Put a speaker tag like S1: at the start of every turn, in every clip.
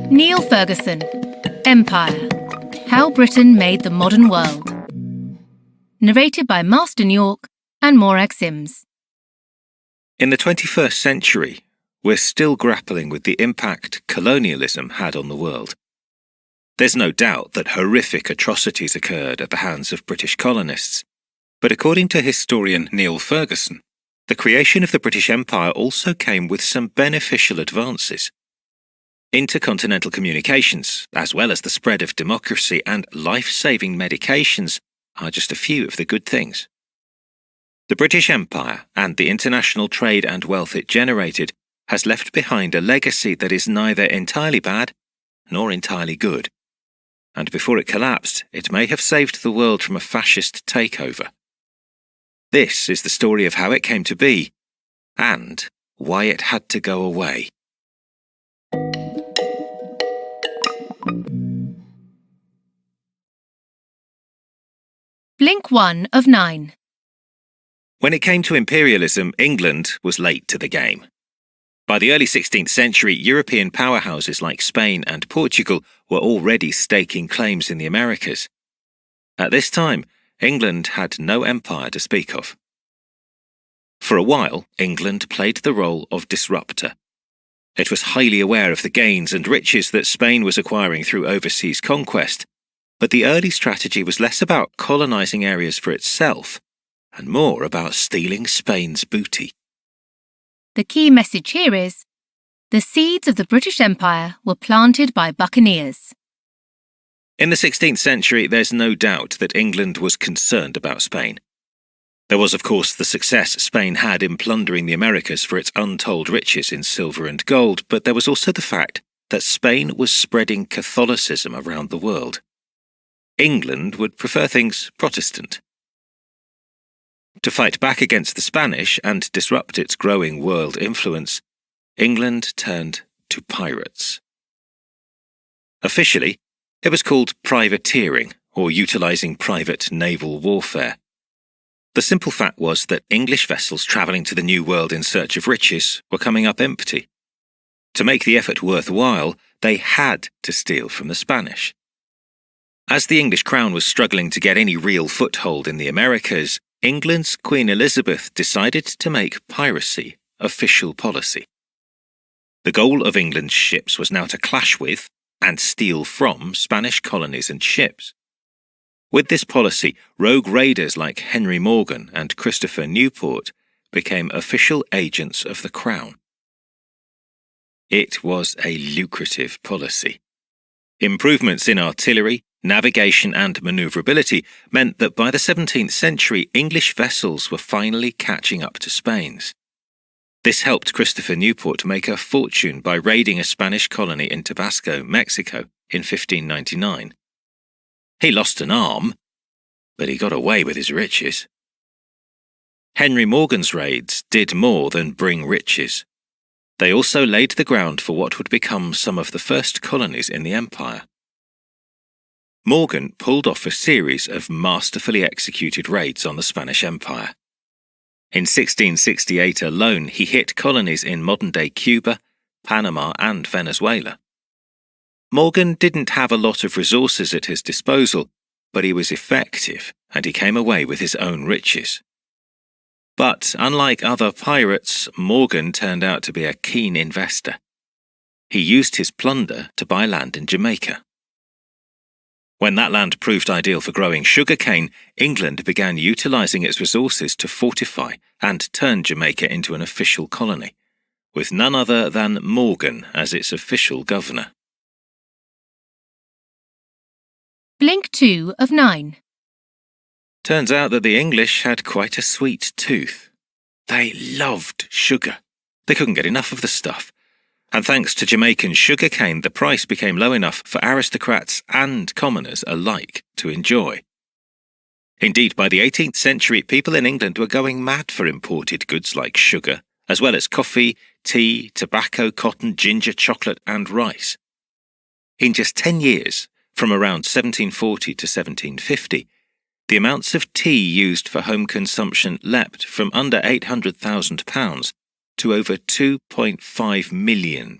S1: Niall Ferguson, Empire: How Britain Made the Modern World. Narrated by Marston York and Morag Sims.
S2: In the 21st century, we're still grappling with the impact colonialism had on the world. There's no doubt that horrific atrocities occurred at the hands of British colonists, but according to historian Niall Ferguson, the creation of the British Empire also came with some beneficial advances. Intercontinental communications, as well as the spread of democracy and life-saving medications, are just a few of the good things. The British Empire and the international trade and wealth it generated has left behind a legacy that is neither entirely bad nor entirely good. And before it collapsed, it may have saved the world from a fascist takeover. This is the story of how it came to be and why it had to go away.
S1: Blink 1 of 9.
S2: When it came to imperialism, England was late to the game. By the early 16th century, European powerhouses like Spain and Portugal were already staking claims in the Americas. At this time, England had no empire to speak of. For a while, England played the role of disruptor. It was highly aware of the gains and riches that Spain was acquiring through overseas conquest, but the early strategy was less about colonizing areas for itself and more about stealing Spain's booty.
S1: The key message here is, the seeds of the British Empire were planted by buccaneers.
S2: In the 16th century, there's no doubt that England was concerned about Spain. There was, of course, the success Spain had in plundering the Americas for its untold riches in silver and gold, but there was also the fact that Spain was spreading Catholicism around the world. England would prefer things Protestant. To fight back against the Spanish and disrupt its growing world influence, England turned to pirates. Officially, it was called privateering, or utilising private naval warfare. The simple fact was that English vessels travelling to the New World in search of riches were coming up empty. To make the effort worthwhile, they had to steal from the Spanish. As the English crown was struggling to get any real foothold in the Americas, England's Queen Elizabeth decided to make piracy official policy. The goal of England's ships was now to clash with and steal from Spanish colonies and ships. With this policy, rogue raiders like Henry Morgan and Christopher Newport became official agents of the Crown. It was a lucrative policy. Improvements in artillery, navigation and manoeuvrability meant that by the 17th century, English vessels were finally catching up to Spain's. This helped Christopher Newport make a fortune by raiding a Spanish colony in Tabasco, Mexico, in 1599. He lost an arm, but he got away with his riches. Henry Morgan's raids did more than bring riches. They also laid the ground for what would become some of the first colonies in the empire. Morgan pulled off a series of masterfully executed raids on the Spanish Empire. In 1668 alone, he hit colonies in modern-day Cuba, Panama, and Venezuela. Morgan didn't have a lot of resources at his disposal, but he was effective, and he came away with his own riches. But unlike other pirates, Morgan turned out to be a keen investor. He used his plunder to buy land in Jamaica. When that land proved ideal for growing sugarcane, England began utilising its resources to fortify and turn Jamaica into an official colony, with none other than Morgan as its official governor.
S1: Blink 2 of 9.
S2: Turns out that the English had quite a sweet tooth. They loved sugar. They couldn't get enough of the stuff. And thanks to Jamaican sugarcane, the price became low enough for aristocrats and commoners alike to enjoy. Indeed, by the 18th century, people in England were going mad for imported goods like sugar, as well as coffee, tea, tobacco, cotton, ginger, chocolate, and rice. In just 10 years, from around 1740 to 1750, the amounts of tea used for home consumption leapt from under £800,000 to over £2.5 million.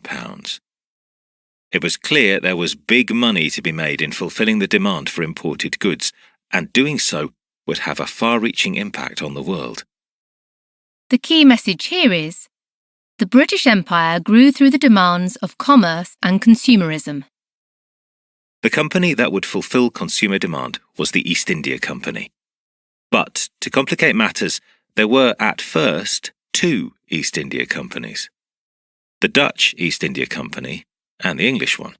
S2: It was clear there was big money to be made in fulfilling the demand for imported goods, and doing so would have a far-reaching impact on the world.
S1: The key message here is, the British Empire grew through the demands of commerce and consumerism.
S2: The company that would fulfill consumer demand was the East India Company. But, to complicate matters, there were at first two East India Companies: the Dutch East India Company and the English one.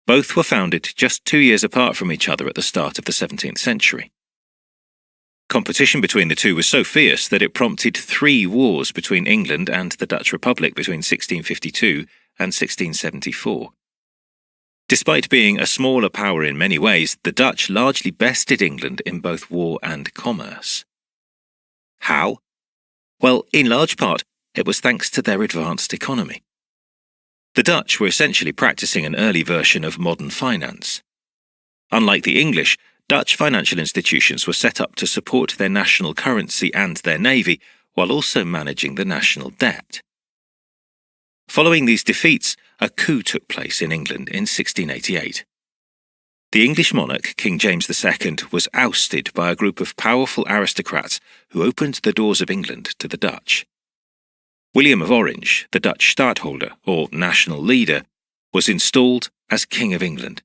S2: Both were founded just 2 years apart from each other at the start of the 17th century. Competition between the two was so fierce that it prompted 3 wars between England and the Dutch Republic between 1652 and 1674. Despite being a smaller power in many ways, the Dutch largely bested England in both war and commerce. How? Well, in large part, it was thanks to their advanced economy. The Dutch were essentially practicing an early version of modern finance. Unlike the English, Dutch financial institutions were set up to support their national currency and their navy, while also managing the national debt. Following these defeats, a coup took place in England in 1688. The English monarch, King James II, was ousted by a group of powerful aristocrats who opened the doors of England to the Dutch. William of Orange, the Dutch stadtholder, or national leader, was installed as King of England.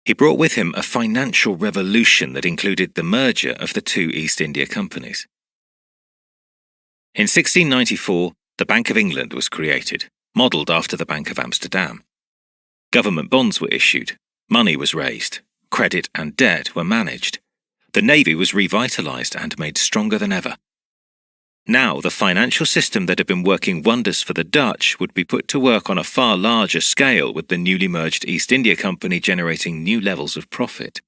S2: He brought with him a financial revolution that included the merger of the two East India Companies. In 1694, the Bank of England was created, modelled after the Bank of Amsterdam. Government bonds were issued, money was raised, credit and debt were managed. The navy was revitalised and made stronger than ever. Now, the financial system that had been working wonders for the Dutch would be put to work on a far larger scale, with the newly merged East India Company generating new levels of profit.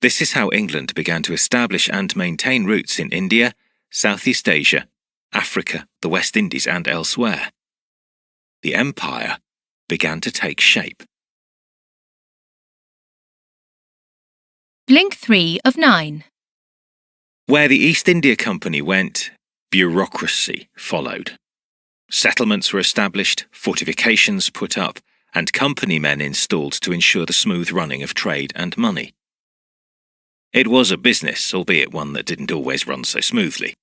S2: This is how England began to establish and maintain roots in India, Southeast Asia, Africa, the West Indies and elsewhere. The empire began to take shape.
S1: Blink 3 of 9.
S2: Where the East India Company went, bureaucracy followed. Settlements were established, fortifications put up, and company men installed to ensure the smooth running of trade and money. It was a business, albeit one that didn't always run so smoothly.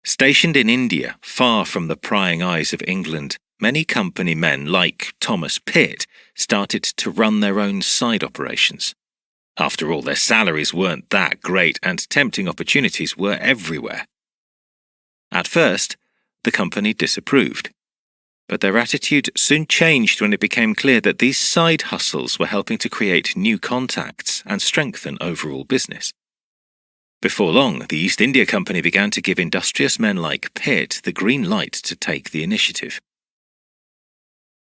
S2: Stationed in India, far from the prying eyes of England, many company men like Thomas Pitt started to run their own side operations. After all, their salaries weren't that great and tempting opportunities were everywhere. At first, the company disapproved, but their attitude soon changed when it became clear that these side hustles were helping to create new contacts and strengthen overall business. Before long, the East India Company began to give industrious men like Pitt the green light to take the initiative.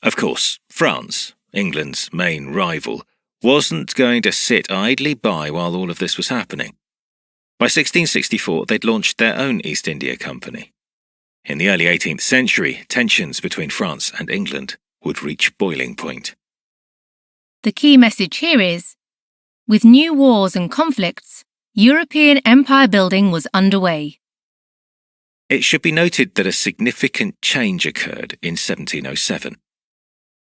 S2: Of course, France, England's main rival, wasn't going to sit idly by while all of this was happening. By 1664, they'd launched their own East India Company. In the early 18th century, tensions between France and England would reach boiling point.
S1: The key message here is, with new wars and conflicts, European empire building was underway.
S2: It should be noted that a significant change occurred in 1707.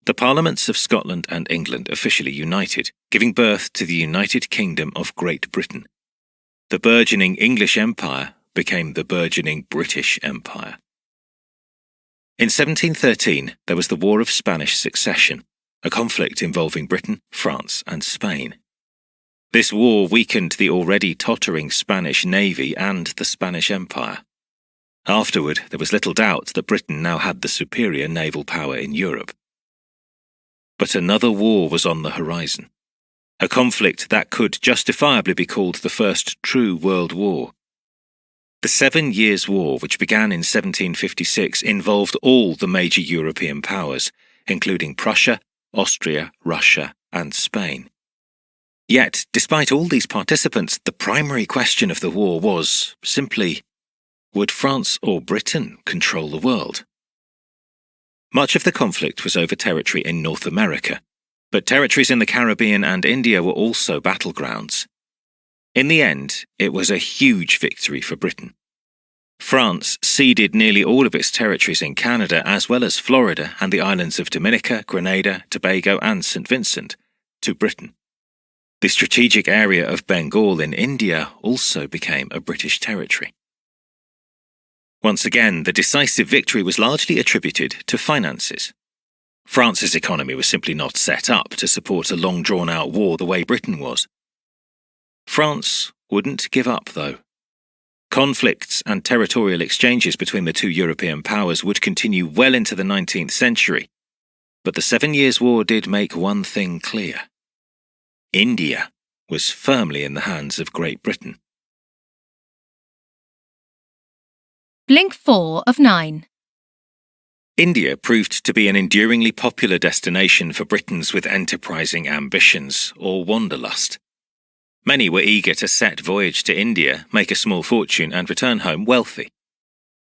S2: The Parliaments of Scotland and England officially united, giving birth to the United Kingdom of Great Britain. The burgeoning English Empire became the burgeoning British Empire. In 1713, there was the War of Spanish Succession, a conflict involving Britain, France, and Spain. This war weakened the already tottering Spanish navy and the Spanish Empire. Afterward, there was little doubt that Britain now had the superior naval power in Europe. But another war was on the horizon, a conflict that could justifiably be called the first true world war. The 7 Years' War, which began in 1756, involved all the major European powers, including Prussia, Austria, Russia, and Spain. Yet, despite all these participants, the primary question of the war was, simply, would France or Britain control the world? Much of the conflict was over territory in North America, but territories in the Caribbean and India were also battlegrounds. In the end, it was a huge victory for Britain. France ceded nearly all of its territories in Canada, as well as Florida and the islands of Dominica, Grenada, Tobago and St. Vincent, to Britain. The strategic area of Bengal in India also became a British territory. Once again, the decisive victory was largely attributed to finances. France's economy was simply not set up to support a long drawn-out war the way Britain was. France wouldn't give up, though. Conflicts and territorial exchanges between the two European powers would continue well into the 19th century, but the 7 Years' War did make one thing clear. India was firmly in the hands of Great Britain.
S1: Blink 4 of 9.
S2: India proved to be an enduringly popular destination for Britons with enterprising ambitions, or wanderlust. Many were eager to set voyage to India, make a small fortune and return home wealthy.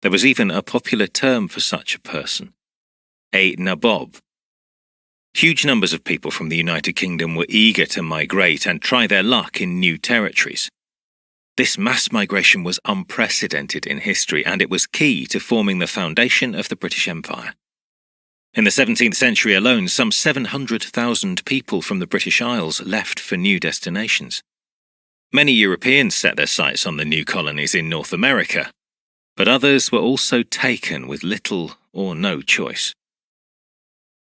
S2: There was even a popular term for such a person, a nabob. Huge numbers of people from the United Kingdom were eager to migrate and try their luck in new territories. This mass migration was unprecedented in history, and it was key to forming the foundation of the British Empire. In the 17th century alone, some 700,000 people from the British Isles left for new destinations. Many Europeans set their sights on the new colonies in North America, but others were also taken with little or no choice.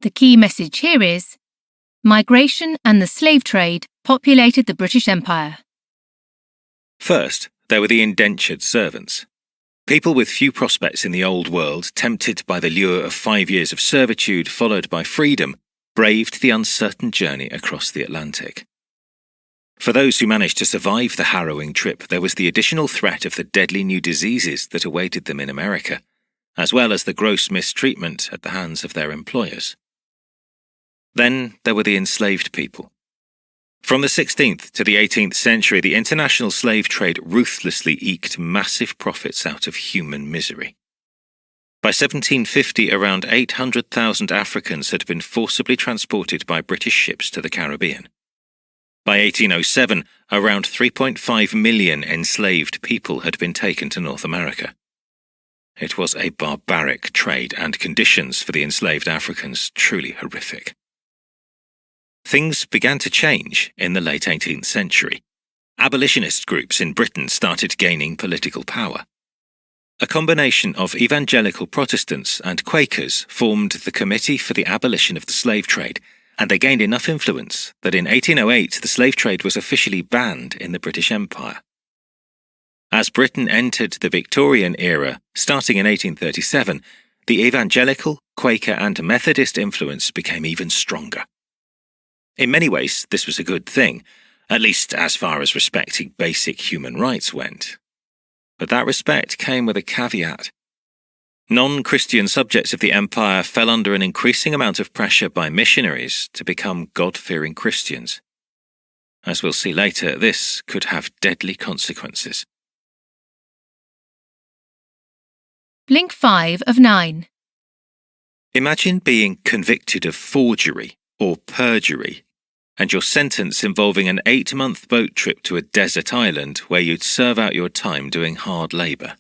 S1: The key message here is, migration and the slave trade populated the British Empire.
S2: First, there were the indentured servants. People with few prospects in the old world, tempted by the lure of 5 years of servitude followed by freedom, braved the uncertain journey across the Atlantic. For those who managed to survive the harrowing trip, there was the additional threat of the deadly new diseases that awaited them in America, as well as the gross mistreatment at the hands of their employers. Then there were the enslaved people. From the 16th to the 18th century, the international slave trade ruthlessly eked massive profits out of human misery. By 1750, around 800,000 Africans had been forcibly transported by British ships to the Caribbean. By 1807, around 3.5 million enslaved people had been taken to North America. It was a barbaric trade, and conditions for the enslaved Africans truly horrific. Things began to change in the late 18th century. Abolitionist groups in Britain started gaining political power. A combination of evangelical Protestants and Quakers formed the Committee for the Abolition of the Slave Trade, and they gained enough influence that in 1808 the slave trade was officially banned in the British Empire. As Britain entered the Victorian era, starting in 1837, the evangelical, Quaker and Methodist influence became even stronger. In many ways, this was a good thing, at least as far as respecting basic human rights went. But that respect came with a caveat. Non-Christian subjects of the empire fell under an increasing amount of pressure by missionaries to become God-fearing Christians. As we'll see later, this could have deadly consequences.
S1: Blink 5 of 9.
S2: Imagine being convicted of forgery or perjury, and your sentence involving an 8-month boat trip to a desert island where you'd serve out your time doing hard labour.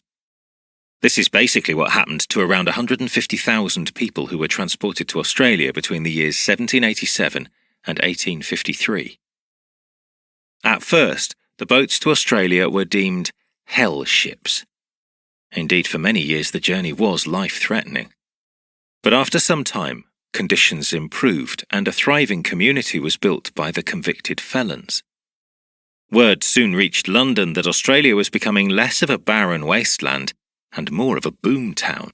S2: This is basically what happened to around 150,000 people who were transported to Australia between the years 1787 and 1853. At first, the boats to Australia were deemed hell ships. Indeed, for many years the journey was life-threatening. But after some time, conditions improved and a thriving community was built by the convicted felons. Word soon reached London that Australia was becoming less of a barren wasteland and more of a boom town.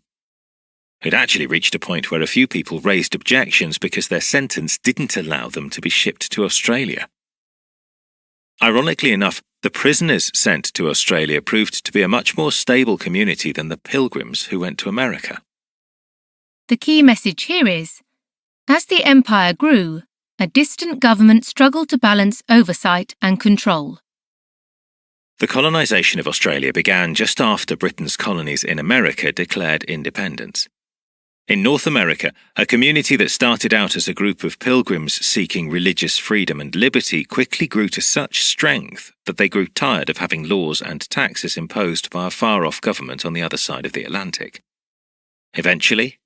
S2: It actually reached a point where a few people raised objections because their sentence didn't allow them to be shipped to Australia. Ironically enough, the prisoners sent to Australia proved to be a much more stable community than the pilgrims who went to America.
S1: The key message here is, as the empire grew, a distant government struggled to balance oversight and control.
S2: The colonisation of Australia began just after Britain's colonies in America declared independence. In North America, a community that started out as a group of pilgrims seeking religious freedom and liberty quickly grew to such strength that they grew tired of having laws and taxes imposed by a far-off government on the other side of the Atlantic. Eventually,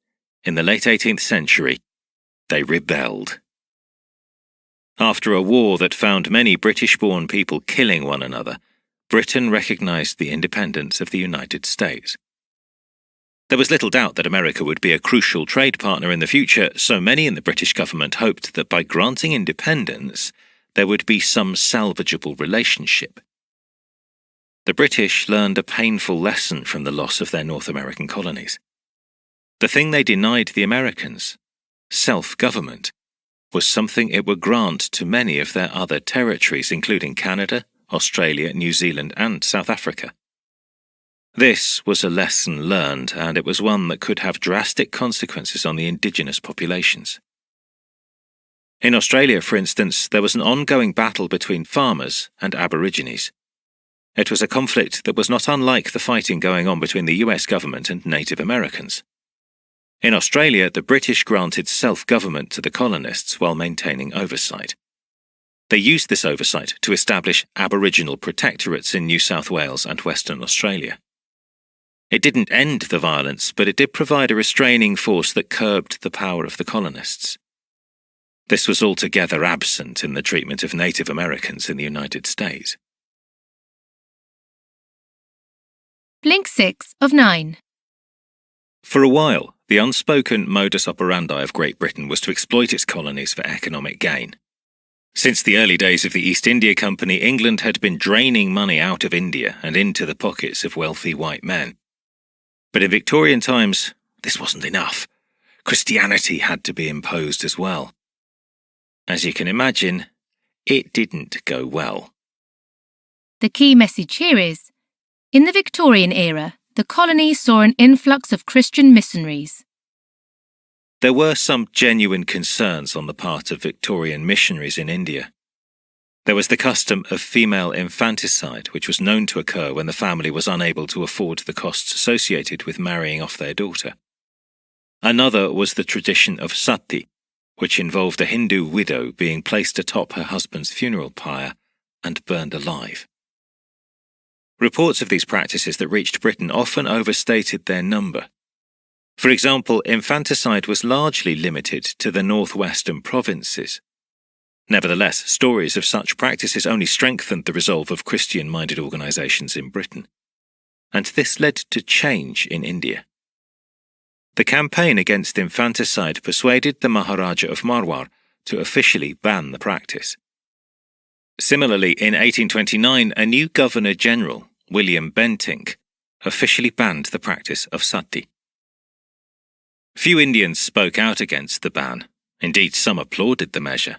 S2: in the late 18th century, they rebelled. After a war that found many British-born people killing one another, Britain recognised the independence of the United States. There was little doubt that America would be a crucial trade partner in the future, so many in the British government hoped that by granting independence, there would be some salvageable relationship. The British learned a painful lesson from the loss of their North American colonies. The thing they denied the Americans, self-government, was something it would grant to many of their other territories, including Canada, Australia, New Zealand, and South Africa. This was a lesson learned, and it was one that could have drastic consequences on the indigenous populations. In Australia, for instance, there was an ongoing battle between farmers and Aborigines. It was a conflict that was not unlike the fighting going on between the US government and Native Americans. In Australia, the British granted self-government to the colonists while maintaining oversight. They used this oversight to establish Aboriginal protectorates in New South Wales and Western Australia. It didn't end the violence, but it did provide a restraining force that curbed the power of the colonists. This was altogether absent in the treatment of Native Americans in the United States.
S1: Blink 6 of 9.
S2: For a while, the unspoken modus operandi of Great Britain was to exploit its colonies for economic gain. Since the early days of the East India Company, England had been draining money out of India and into the pockets of wealthy white men. But in Victorian times, this wasn't enough. Christianity had to be imposed as well. As you can imagine, it didn't go well.
S1: The key message here is, in the Victorian era, the colonies saw an influx of Christian missionaries.
S2: There were some genuine concerns on the part of Victorian missionaries in India. There was the custom of female infanticide, which was known to occur when the family was unable to afford the costs associated with marrying off their daughter. Another was the tradition of sati, which involved a Hindu widow being placed atop her husband's funeral pyre and burned alive. Reports of these practices that reached Britain often overstated their number. For example, infanticide was largely limited to the northwestern provinces. Nevertheless, stories of such practices only strengthened the resolve of Christian-minded organisations in Britain. And this led to change in India. The campaign against infanticide persuaded the Maharaja of Marwar to officially ban the practice. Similarly, in 1829, a new Governor-General, William Bentinck, officially banned the practice of sati. Few Indians spoke out against the ban. Indeed, some applauded the measure.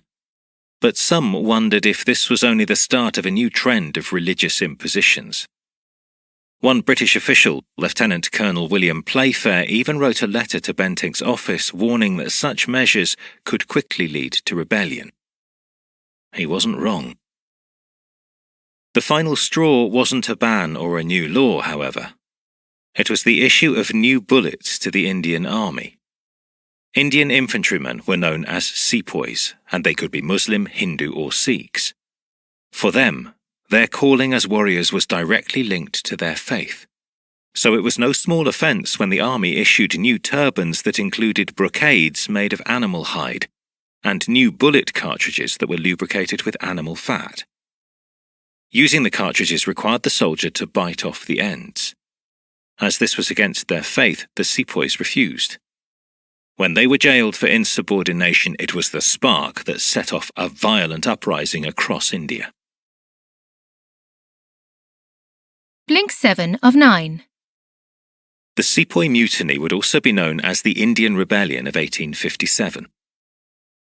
S2: But some wondered if this was only the start of a new trend of religious impositions. One British official, Lieutenant Colonel William Playfair, even wrote a letter to Bentinck's office warning that such measures could quickly lead to rebellion. He wasn't wrong. The final straw wasn't a ban or a new law, however. It was the issue of new bullets to the Indian army. Indian infantrymen were known as sepoys, and they could be Muslim, Hindu, or Sikhs. For them, their calling as warriors was directly linked to their faith. So it was no small offence when the army issued new turbans that included brocades made of animal hide, and new bullet cartridges that were lubricated with animal fat. Using the cartridges required the soldier to bite off the ends. As this was against their faith, the sepoys refused. When they were jailed for insubordination, it was the spark that set off a violent uprising across India.
S1: Blink 7 of 9.
S2: The Sepoy Mutiny would also be known as the Indian Rebellion of 1857.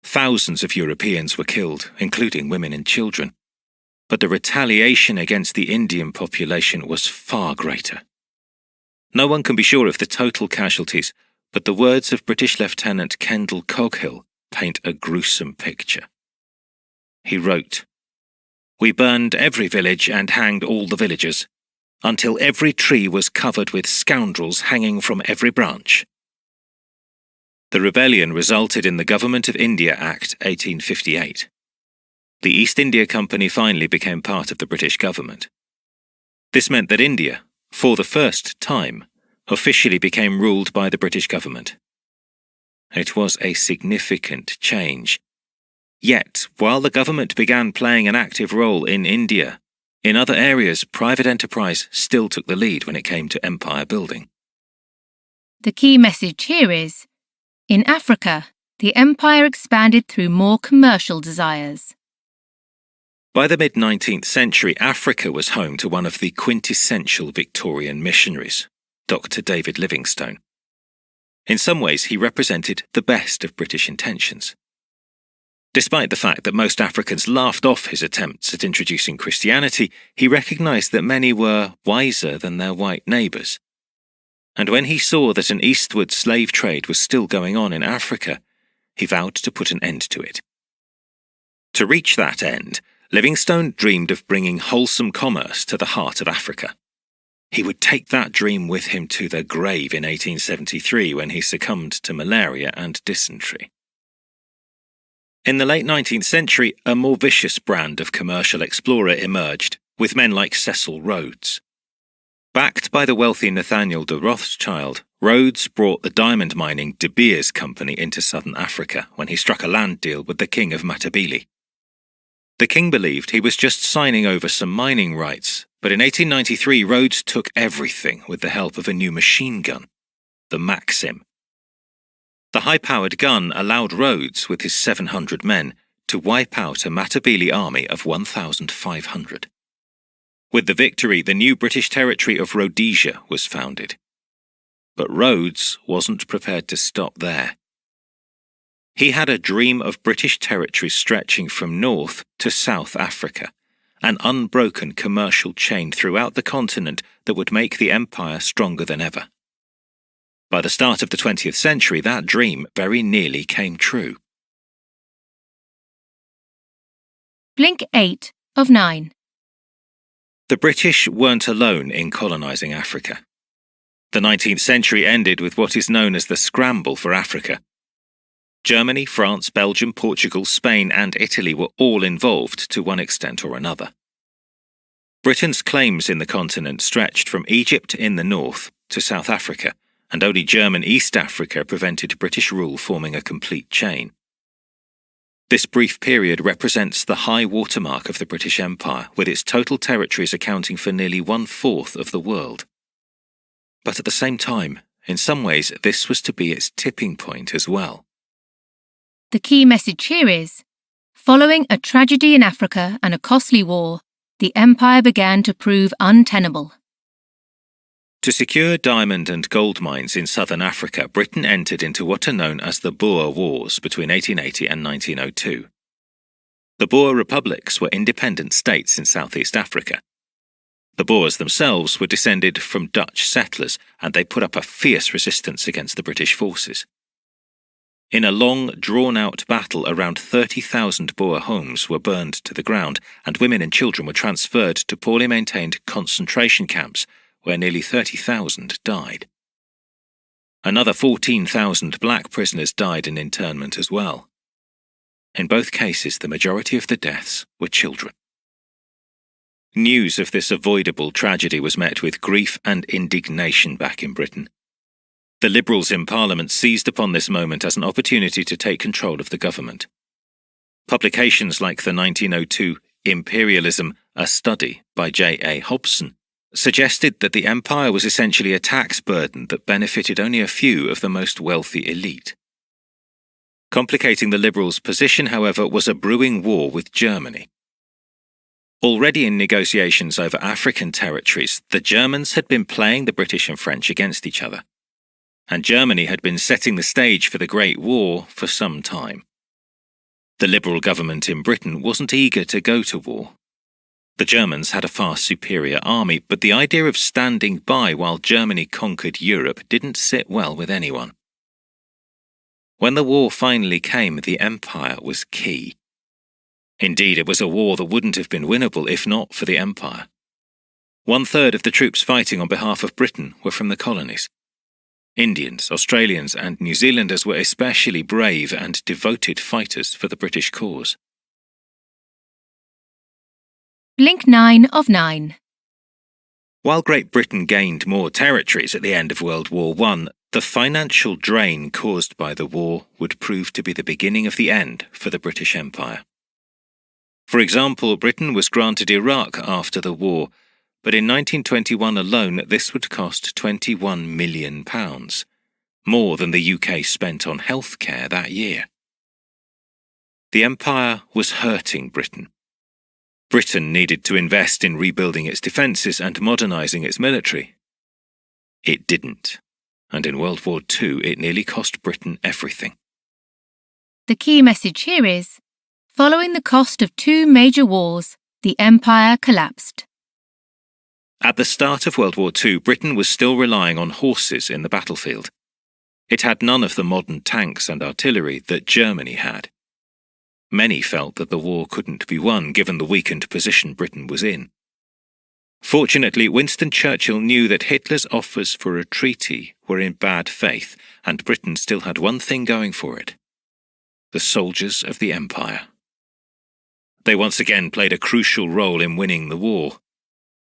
S2: Thousands of Europeans were killed, including women and children. But the retaliation against the Indian population was far greater. No one can be sure of the total casualties, but the words of British Lieutenant Kendall Coghill paint a gruesome picture. He wrote, "We burned every village and hanged all the villagers, until every tree was covered with scoundrels hanging from every branch. The rebellion resulted in the Government of India Act 1858. The East India Company finally became part of the British government. This meant that India, for the first time, officially became ruled by the British government. It was a significant change. Yet, while the government began playing an active role in India, in other areas private enterprise still took the lead when it came to empire building.
S1: The key message here is, in Africa, the empire expanded through more commercial desires.
S2: By the mid-19th century, Africa was home to one of the quintessential Victorian missionaries, Dr. David Livingstone. In some ways, he represented the best of British intentions. Despite the fact that most Africans laughed off his attempts at introducing Christianity, he recognized that many were wiser than their white neighbors. And when he saw that an eastward slave trade was still going on in Africa, he vowed to put an end to it. To reach that end, Livingstone dreamed of bringing wholesome commerce to the heart of Africa. He would take that dream with him to the grave in 1873 when he succumbed to malaria and dysentery. In the late 19th century, a more vicious brand of commercial explorer emerged, with men like Cecil Rhodes. Backed by the wealthy Nathaniel de Rothschild, Rhodes brought the diamond mining De Beers Company into southern Africa when he struck a land deal with the king of Matabele. The king believed he was just signing over some mining rights, but in 1893 Rhodes took everything with the help of a new machine gun, the Maxim. The high-powered gun allowed Rhodes, with his 700 men, to wipe out a Matabele army of 1,500. With the victory, the new British territory of Rhodesia was founded. But Rhodes wasn't prepared to stop there. He had a dream of British territory stretching from North to South Africa, an unbroken commercial chain throughout the continent that would make the empire stronger than ever. By the start of the 20th century, that dream very nearly came true.
S1: Blink 8 of 9.
S2: The British weren't alone in colonising Africa. The 19th century ended with what is known as the Scramble for Africa. Germany, France, Belgium, Portugal, Spain and Italy were all involved to one extent or another. Britain's claims in the continent stretched from Egypt in the north to South Africa, and only German East Africa prevented British rule forming a complete chain. This brief period represents the high watermark of the British Empire, with its total territories accounting for nearly 1/4 of the world. But at the same time, in some ways, this was to be its tipping point as well.
S1: The key message here is, following a tragedy in Africa and a costly war, the empire began to prove untenable.
S2: To secure diamond and gold mines in southern Africa, Britain entered into what are known as the Boer Wars between 1880 and 1902. The Boer republics were independent states in southeast Africa. The Boers themselves were descended from Dutch settlers, and they put up a fierce resistance against the British forces. In a long, drawn-out battle, around 30,000 Boer homes were burned to the ground, and women and children were transferred to poorly maintained concentration camps, where nearly 30,000 died. Another 14,000 black prisoners died in internment as well. In both cases, the majority of the deaths were children. News of this avoidable tragedy was met with grief and indignation back in Britain. The Liberals in Parliament seized upon this moment as an opportunity to take control of the government. Publications like the 1902 Imperialism, a Study by J.A. Hobson, suggested that the empire was essentially a tax burden that benefited only a few of the most wealthy elite. Complicating the Liberals' position, however, was a brewing war with Germany. Already in negotiations over African territories, the Germans had been playing the British and French against each other, and Germany had been setting the stage for the Great War for some time. The Liberal government in Britain wasn't eager to go to war. The Germans had a far superior army, but the idea of standing by while Germany conquered Europe didn't sit well with anyone. When the war finally came, the empire was key. Indeed, it was a war that wouldn't have been winnable if not for the empire. 1/3 of the troops fighting on behalf of Britain were from the colonies. Indians, Australians and New Zealanders were especially brave and devoted fighters for the British cause.
S1: Link 9 of 9.
S2: While Great Britain gained more territories at the end of World War I, the financial drain caused by the war would prove to be the beginning of the end for the British Empire. For example, Britain was granted Iraq after the war, but in 1921 alone this would cost £21 million, more than the UK spent on healthcare that year. The Empire was hurting Britain. Britain needed to invest in rebuilding its defences and modernising its military. It didn't, and in World War II it nearly cost Britain everything.
S1: The key message here is, following the cost of two major wars, the Empire collapsed.
S2: At the start of World War II, Britain was still relying on horses in the battlefield. It had none of the modern tanks and artillery that Germany had. Many felt that the war couldn't be won given the weakened position Britain was in. Fortunately, Winston Churchill knew that Hitler's offers for a treaty were in bad faith, and Britain still had one thing going for it: the soldiers of the Empire. They once again played a crucial role in winning the war.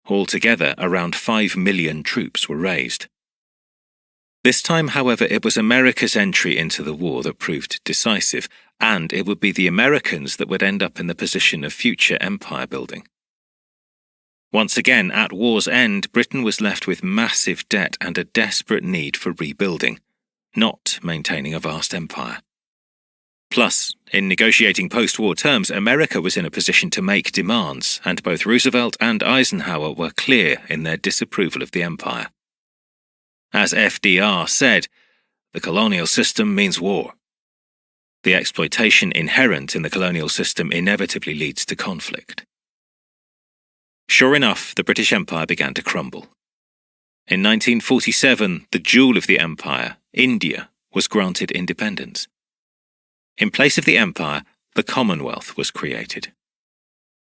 S2: Altogether, around 5 million troops were raised. This time, however, it was America's entry into the war that proved decisive, and it would be the Americans that would end up in the position of future empire building. Once again, at war's end, Britain was left with massive debt and a desperate need for rebuilding, not maintaining a vast empire. Plus, in negotiating post-war terms, America was in a position to make demands, and both Roosevelt and Eisenhower were clear in their disapproval of the empire. As FDR said, "The colonial system means war." The exploitation inherent in the colonial system inevitably leads to conflict. Sure enough, the British Empire began to crumble. In 1947, the jewel of the empire, India, was granted independence. In place of the empire, the Commonwealth was created.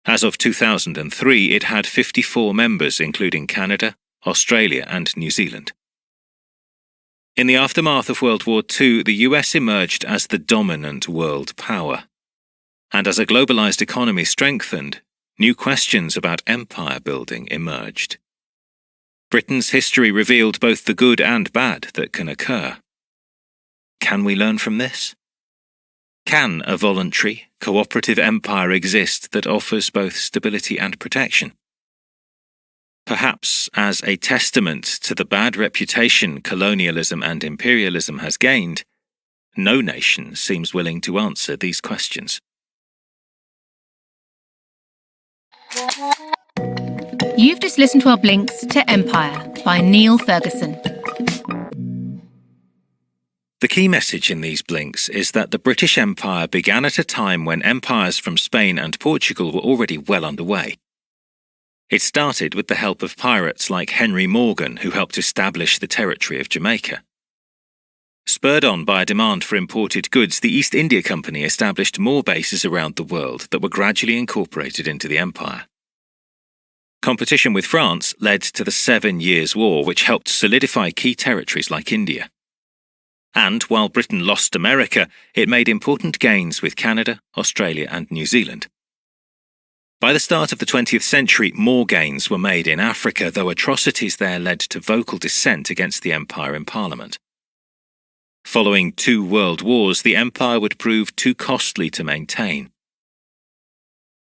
S2: As of 2003, it had 54 members, including Canada, Australia, and New Zealand. In the aftermath of World War II, the US emerged as the dominant world power. And as a globalised economy strengthened, new questions about empire building emerged. Britain's history revealed both the good and bad that can occur. Can we learn from this? Can a voluntary, cooperative empire exist that offers both stability and protection? Perhaps as a testament to the bad reputation colonialism and imperialism has gained, no nation seems willing to answer these questions.
S1: You've just listened to our blinks to Empire by Niall Ferguson.
S2: The key message in these blinks is that the British Empire began at a time when empires from Spain and Portugal were already well underway. It started with the help of pirates like Henry Morgan, who helped establish the territory of Jamaica. Spurred on by a demand for imported goods, the East India Company established more bases around the world that were gradually incorporated into the empire. Competition with France led to the 7 Years' War, which helped solidify key territories like India. And while Britain lost America, it made important gains with Canada, Australia, and New Zealand. By the start of the 20th century, more gains were made in Africa, though atrocities there led to vocal dissent against the empire in Parliament. Following 2 world wars, the empire would prove too costly to maintain.